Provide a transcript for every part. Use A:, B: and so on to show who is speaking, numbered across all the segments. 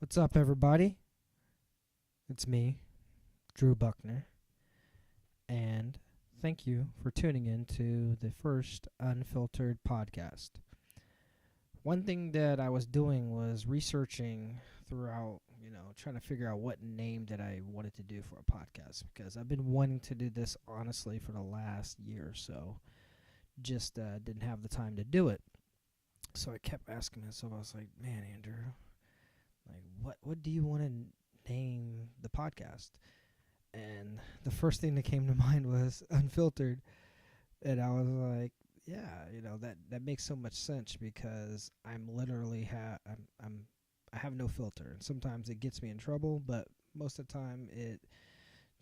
A: What's up, everybody? It's me, Drew Buckner, and thank you for tuning in to the first Unfiltered podcast. One thing that I was doing was researching throughout, trying to figure out what name that I wanted to do for a podcast because I've been wanting to do this honestly for the last year or so. Just didn't have the time to do it. So I kept asking myself, I was like, man, Andrew, like, what do you want to name the podcast? And the first thing that came to mind was unfiltered, and I was like, yeah, that makes so much sense because I'm literally I have no filter, and sometimes it gets me in trouble, but most of the time it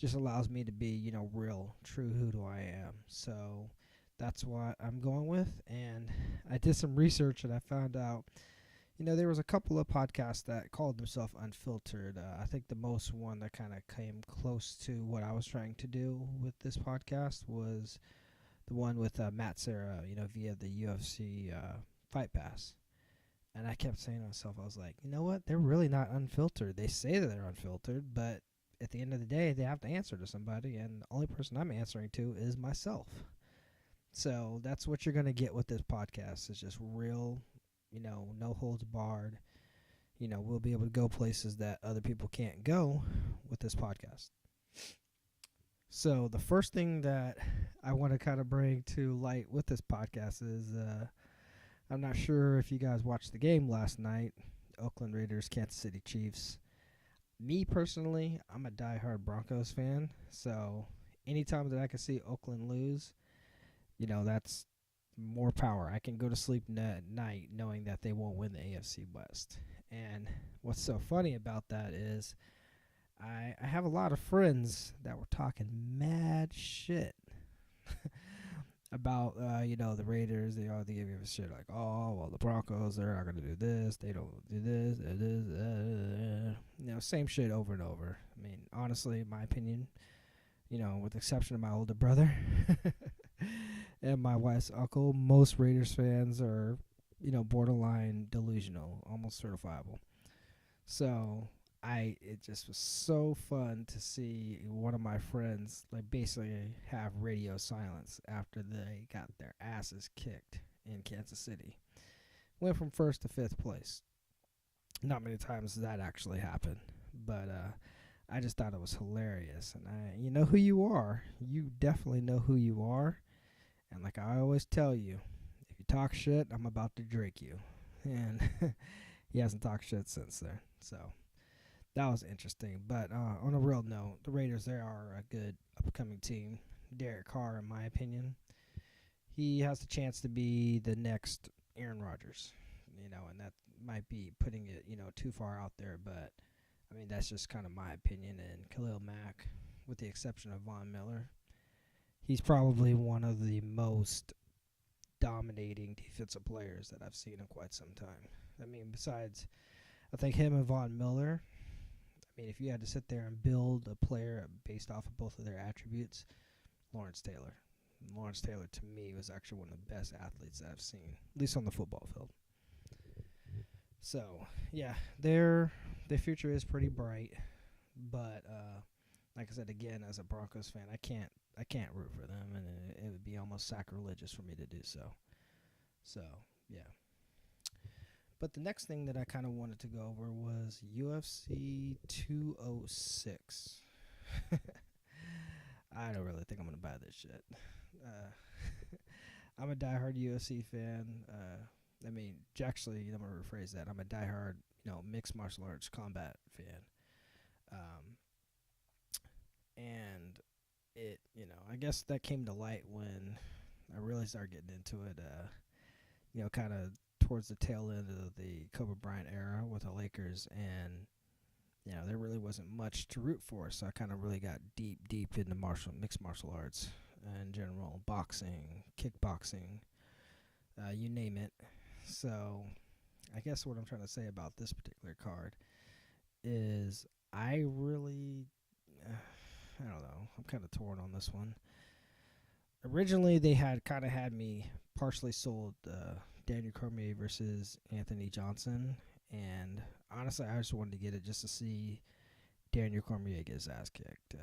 A: just allows me to be, real, true who do I am. So that's what I'm going with, and I did some research and I found out there was a couple of podcasts that called themselves Unfiltered. I think the most one that kind of came close to what I was trying to do with this podcast was the one with Matt Serra, via the UFC Fight Pass. And I kept saying to myself, I was like, you know what? They're really not unfiltered. They say that they're unfiltered, but at the end of the day, they have to answer to somebody, and the only person I'm answering to is myself. So that's what you're going to get with this podcast. It's just real, no holds barred. We'll be able to go places that other people can't go with this podcast. So the first thing that I want to kind of bring to light with this podcast is I'm not sure if you guys watched the game last night, Oakland Raiders, Kansas City Chiefs. Me personally, I'm a diehard Broncos fan, so anytime that I can see Oakland lose, that's more power. I can go to sleep at night knowing that they won't win the AFC West. And what's so funny about that is I have a lot of friends that were talking mad shit about, the Raiders. They give a shit like, oh, well, the Broncos, they're not going to do this. They don't do this. Same shit over and over. I mean, honestly, in my opinion, with the exception of my older brother and my wife's uncle, most Raiders fans are, borderline delusional, almost certifiable. So it just was so fun to see one of my friends like basically have radio silence after they got their asses kicked in Kansas City. Went from first to fifth place. Not many times does that actually happen, but I just thought it was hilarious. And you know who you are. You definitely know who you are. And like I always tell you, if you talk shit, I'm about to drink you. And he hasn't talked shit since then. So that was interesting. But on a real note, the Raiders, they are a good upcoming team. Derek Carr, in my opinion, he has the chance to be the next Aaron Rodgers. And that might be putting it, too far out there. But, I mean, that's just kind of my opinion. And Khalil Mack, with the exception of Von Miller, he's probably one of the most dominating defensive players that I've seen in quite some time. I mean, besides, I think him and Von Miller, I mean, if you had to sit there and build a player based off of both of their attributes, Lawrence Taylor. Lawrence Taylor, to me, was actually one of the best athletes that I've seen, at least on the football field. So, yeah, their future is pretty bright, but like I said again, as a Broncos fan, I can't root for them, and it would be almost sacrilegious for me to do so. So, yeah. But the next thing that I kind of wanted to go over was UFC 206. I don't really think I'm going to buy this shit. I'm a diehard UFC fan. I mean, actually, I'm going to rephrase that. I'm a diehard, mixed martial arts combat fan. And it, I guess that came to light when I really started getting into it, kind of towards the tail end of the Kobe Bryant era with the Lakers, and there really wasn't much to root for, so I kind of really got deep into mixed martial arts in general, boxing, kickboxing, you name it. So I guess what I'm trying to say about this particular card is I really, I don't know, I'm kind of torn on this one. Originally, they had kind of had me partially sold Daniel Cormier versus Anthony Johnson, and honestly, I just wanted to get it just to see Daniel Cormier get his ass kicked.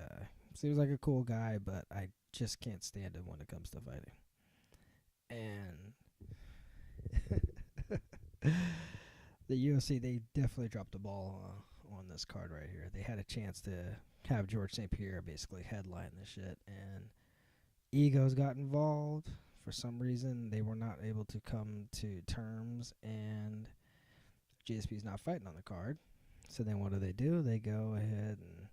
A: Seems like a cool guy, but I just can't stand him when it comes to fighting. And the UFC, they definitely dropped the ball on this card right here. They had a chance to have George St. Pierre basically headline this shit, and egos got involved. For some reason, they were not able to come to terms, and GSP's not fighting on the card. So then what do? They go ahead and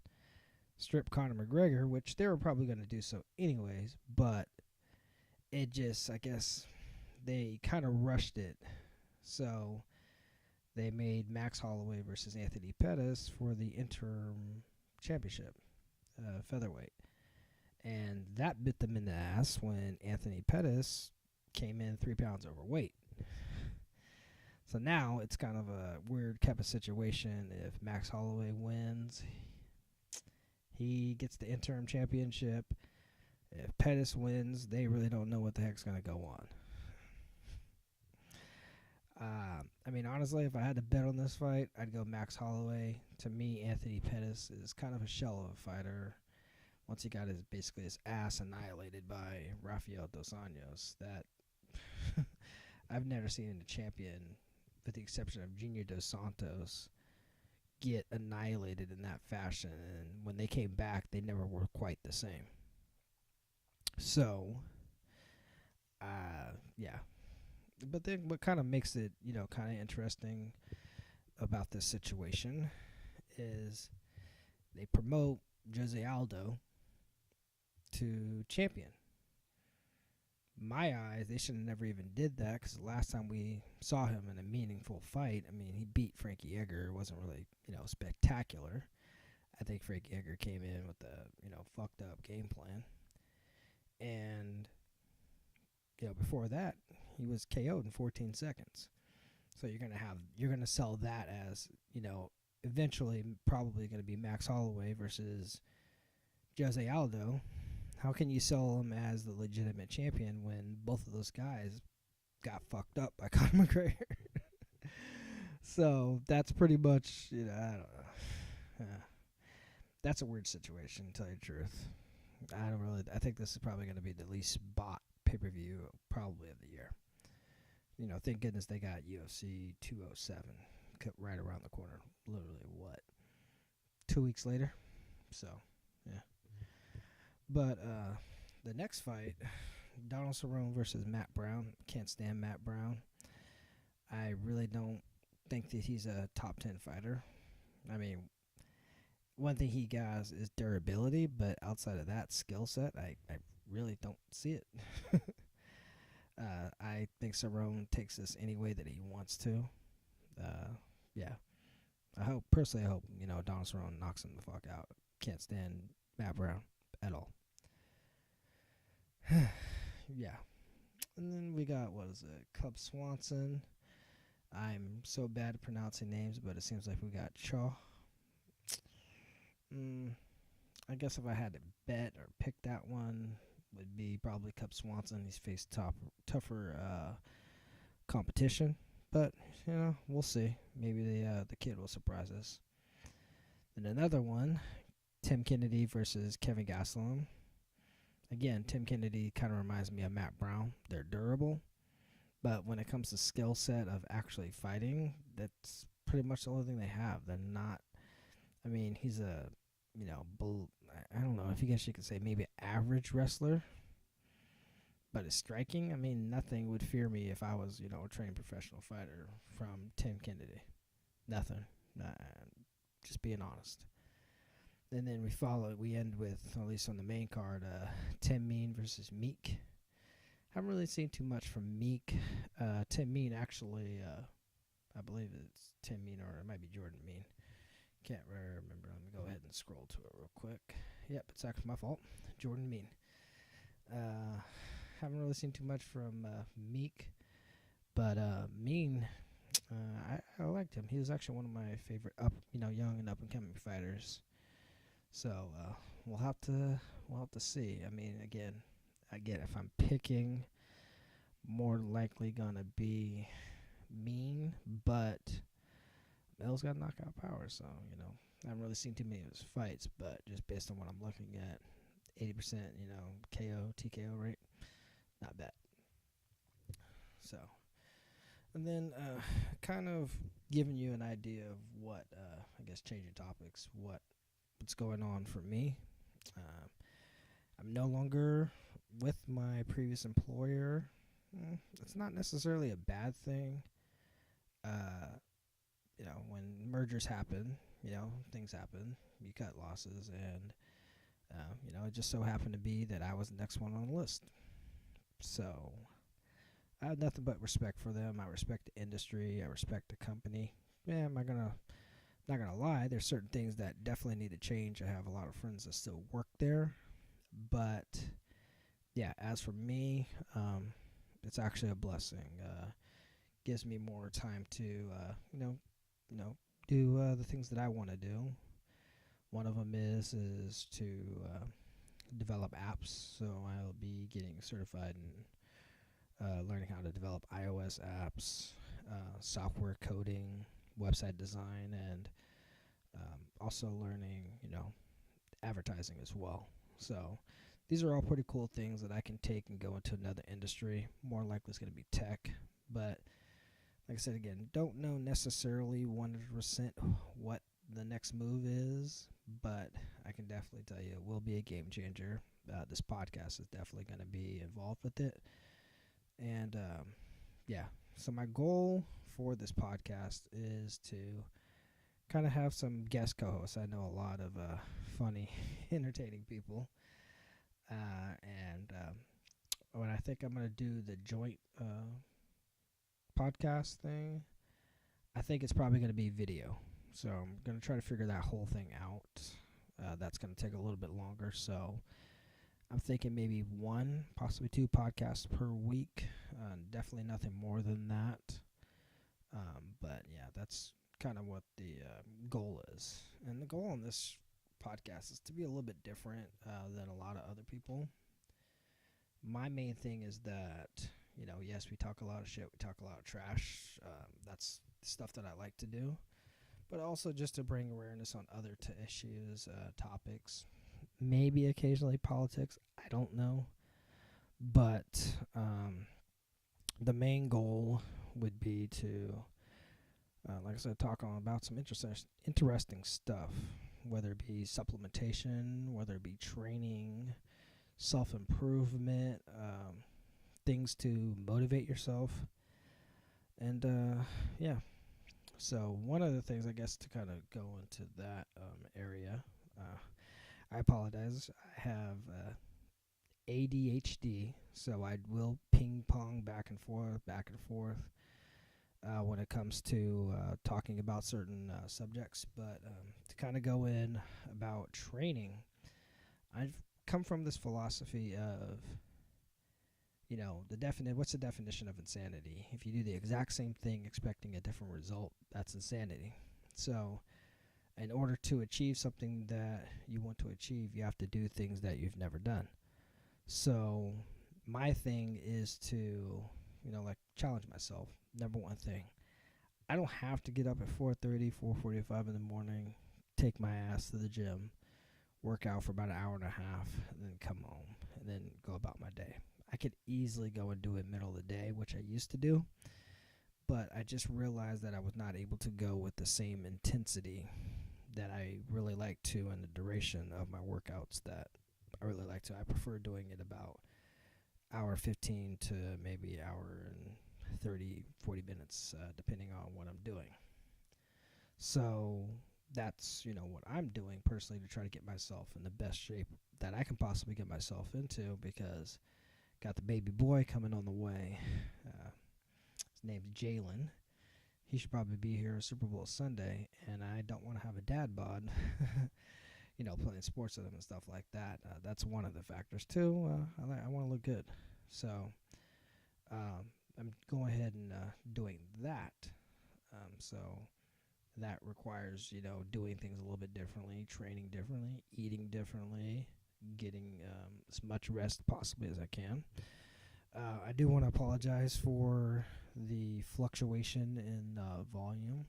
A: strip Conor McGregor, which they were probably going to do so anyways, but it just, I guess, they kind of rushed it. So they made Max Holloway versus Anthony Pettis for the interim championship, featherweight. And that bit them in the ass when Anthony Pettis came in 3 pounds overweight. So now it's kind of a weird type of situation. If Max Holloway wins, he gets the interim championship. If Pettis wins, they really don't know what the heck's going to go on. I mean, honestly, if I had to bet on this fight, I'd go Max Holloway. To me, Anthony Pettis is kind of a shell of a fighter. Once he got basically his ass annihilated by Rafael Dos Anjos, that I've never seen a champion, with the exception of Junior Dos Santos, get annihilated in that fashion. And when they came back, they never were quite the same. So, yeah. But then what kind of makes it, kind of interesting about this situation is they promote Jose Aldo to champion. My eyes, they should have never even did that, because the last time we saw him in a meaningful fight, I mean, he beat Frankie Edgar. It wasn't really, spectacular. I think Frankie Edgar came in with a, fucked up game plan. And, before that, he was KO'd in 14 seconds. So you're gonna sell that as, eventually probably going to be Max Holloway versus Jose Aldo. How can you sell him as the legitimate champion when both of those guys got fucked up by Conor McGregor? So that's pretty much, I don't know. That's a weird situation, to tell you the truth. I think this is probably going to be the least bought pay-per-view probably of the year. Thank goodness they got UFC 207 right around the corner. Literally, 2 weeks later? So, yeah. But the next fight, Donald Cerrone versus Matt Brown. Can't stand Matt Brown. I really don't think that he's a top 10 fighter. I mean, one thing he has is durability, but outside of that skill set, I really don't see it. I think Cerrone takes this any way that he wants to. Yeah. I hope Donald Cerrone knocks him the fuck out. Can't stand Matt Brown at all. Yeah. And then we got, Cub Swanson. I'm so bad at pronouncing names, but it seems like we got Chaw. I guess if I had to bet or pick that one, would be probably Cub Swanson. He's faced tougher competition, but we'll see. Maybe the kid will surprise us. And another one, Tim Kennedy versus Kevin Gastelum. Again, Tim Kennedy kind of reminds me of Matt Brown. They're durable, but when it comes to skill set of actually fighting, that's pretty much the only thing they have. They're not. I mean, he's a I don't know if you guess you could say maybe average wrestler, but his striking, I mean, nothing would fear me if I was, a trained professional fighter from Tim Kennedy. Nothing. Just being honest. And then we end with, at least on the main card, Tim Mean versus Meek. Haven't really seen too much from Meek. Tim Mean actually, I believe it's Tim Mean, or it might be Jordan Mean. Can't remember. Let me go ahead and scroll to it real quick. Yep, it's actually my fault. Jordan Mean. Haven't really seen too much from Meek, but Mean, I liked him. He was actually one of my favorite young and up and coming fighters. So we'll have to see. I mean, again, if I'm picking, more likely gonna be Mean, but Mel's got knockout power, so I haven't really seen too many of his fights, but just based on what I'm looking at, 80%, KO, TKO rate, not bad. So, and then kind of giving you an idea of what, I guess, changing topics, what's going on for me. Uh, I'm no longer with my previous employer. It's not necessarily a bad thing. Uh, when mergers happen, things happen. You cut losses, and it just so happened to be that I was the next one on the list. So I have nothing but respect for them. I respect the industry. I respect the company. Yeah, not gonna lie. There's certain things that definitely need to change. I have a lot of friends that still work there, but yeah, as for me, it's actually a blessing. Gives me more time to do the things that I want to do. One of them is to develop apps. So I'll be getting certified in learning how to develop iOS apps, software coding, website design, and also learning advertising as well. So these are all pretty cool things that I can take and go into another industry. More likely it's going to be tech, but like I said again, don't know necessarily 100% what the next move is, but I can definitely tell you it will be a game changer. This podcast is definitely going to be involved with it. And yeah, so my goal for this podcast is to kind of have some guest co-hosts. I know a lot of funny, entertaining people. And when I think I'm going to do the joint podcast thing, I think it's probably going to be video. So I'm going to try to figure that whole thing out. That's going to take a little bit longer. So I'm thinking maybe one, possibly two podcasts per week. Definitely nothing more than that. But yeah, that's kind of what the goal is. And the goal on this podcast is to be a little bit different than a lot of other people. My main thing is that, yes, we talk a lot of shit, we talk a lot of trash. That's stuff that I like to do. But also just to bring awareness on other issues, topics. Maybe occasionally politics. I don't know. But the main goal would be to, like I said, talk on about some interesting stuff, whether it be supplementation, whether it be training, self-improvement, things to motivate yourself. And yeah, so one of the things, I guess, to kind of go into that area, I apologize. I have ADHD, so I will ping pong back and forth when it comes to talking about certain subjects. But to kind of go in about training, I've come from this philosophy of, what's the definition of insanity? If you do the exact same thing expecting a different result, that's insanity. So in order to achieve something that you want to achieve, you have to do things that you've never done. So my thing is to, challenge myself. Number one thing, I don't have to get up at 4:30, 4:45 in the morning, take my ass to the gym, work out for about an hour and a half, and then come home and then go about my day. I could easily go and do it middle of the day, which I used to do, but I just realized that I was not able to go with the same intensity that I really like to in the duration of my workouts that I really like to. I prefer doing it about hour 15 to maybe hour and 30, 40 minutes, depending on what I'm doing. So that's, what I'm doing personally to try to get myself in the best shape that I can possibly get myself into, because got the baby boy coming on the way. His name's Jalen. He should probably be here Super Bowl Sunday, and I don't want to have a dad bod, playing sports with him and stuff like that. That's one of the factors too. I want to look good, so I'm going ahead and doing that. So that requires, doing things a little bit differently, training differently, eating differently, getting as much rest possibly as I can. I do want to apologize for the fluctuation in volume.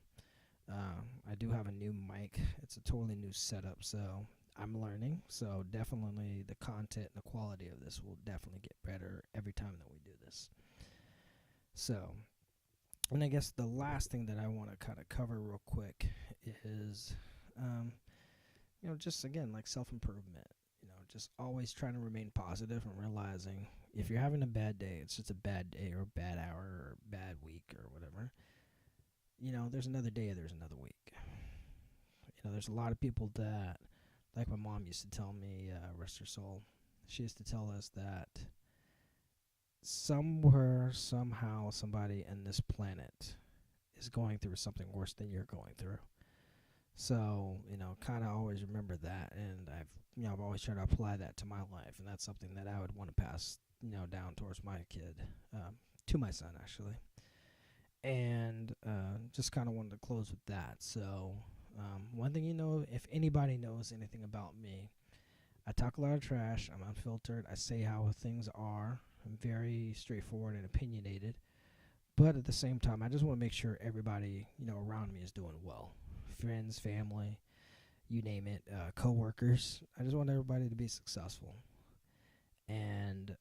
A: I do have a new mic. It's a totally new setup, so I'm learning. So definitely the content and the quality of this will definitely get better every time that we do this. So, and I guess the last thing that I want to kind of cover real quick is, um, just again, like self improvement. Just always trying to remain positive and realizing if you're having a bad day, it's just a bad day or a bad hour or a bad week or whatever. There's another day, there's another week. There's a lot of people that, like my mom used to tell me, rest her soul, she used to tell us that somewhere, somehow, somebody in this planet is going through something worse than you're going through. So, kind of always remember that, and I've always tried to apply that to my life, and that's something that I would want to pass, down towards my kid, to my son, actually. And just kind of wanted to close with that. So, one thing if anybody knows anything about me, I talk a lot of trash. I'm unfiltered. I say how things are. I'm very straightforward and opinionated. But at the same time, I just want to make sure everybody, around me is doing well. Friends, family, you name it, coworkers. I just want everybody to be successful. And,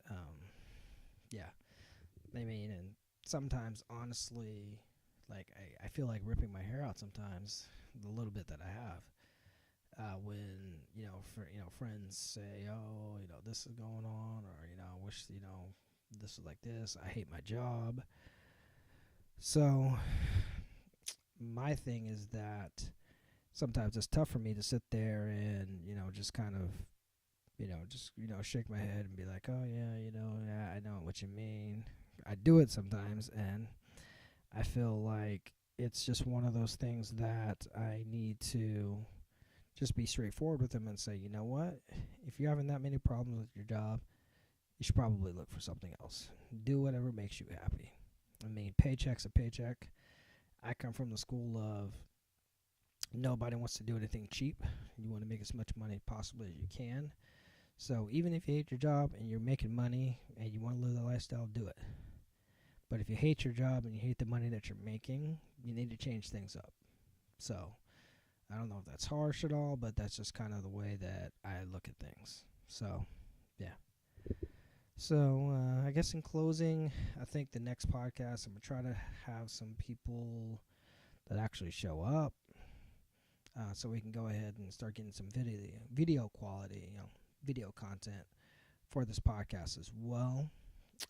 A: yeah. And sometimes, honestly, like, I feel like ripping my hair out sometimes, the little bit that I have. When friends say, oh, this is going on, or I wish this was like this. I hate my job. So my thing is that sometimes it's tough for me to sit there and just kind of shake my head and be like, oh yeah, I know what you mean. I do it sometimes, and I feel like it's just one of those things that I need to just be straightforward with them and say, you know what? If you're having that many problems with your job, you should probably look for something else. Do whatever makes you happy. Paycheck's a paycheck. I come from the school of nobody wants to do anything cheap. You want to make as much money possibly as you can. So even if you hate your job and you're making money and you want to live the lifestyle, do it. But if you hate your job and you hate the money that you're making, you need to change things up. So I don't know if that's harsh at all, but that's just kind of the way that I look at things. So, yeah. So, I guess in closing, I think the next podcast, I'm going to try to have some people that actually show up, so we can go ahead and start getting some video quality, video content for this podcast as well.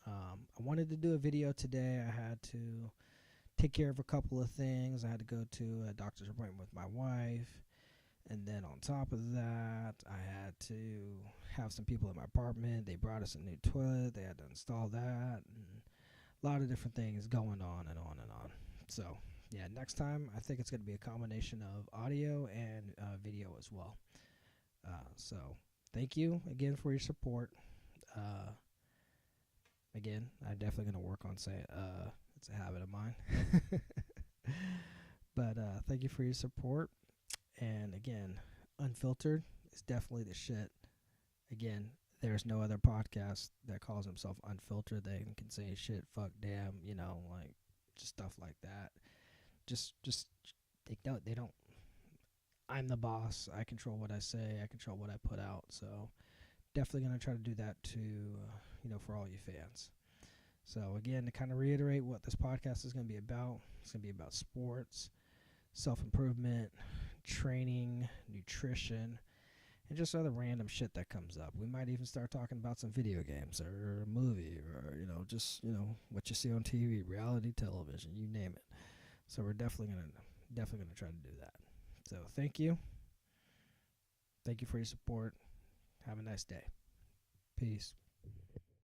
A: I wanted to do a video today. I had to take care of a couple of things. I had to go to a doctor's appointment with my wife. And then on top of that, I had to have some people in my apartment. They brought us a new toilet. They had to install that. And a lot of different things going on and on and on. So, yeah, next time I think it's going to be a combination of audio and video as well. So, thank you again for your support. Again, I'm definitely going to work on saying it's a habit of mine. But thank you for your support. And again, Unfiltered is definitely the shit. Again, there's no other podcast that calls himself Unfiltered. They can say shit, fuck, damn, like just stuff like that. Just they don't. I'm the boss. I control what I say. I control what I put out. So definitely gonna try to do that to for all you fans. So again, to kind of reiterate what this podcast is gonna be about, it's gonna be about sports, self-improvement, training, nutrition, and just other random shit that comes up. We might even start talking about some video games or a movie or just what you see on TV, reality television, you name it. So we're definitely gonna try to do that. So thank you for your support. Have a nice day. Peace.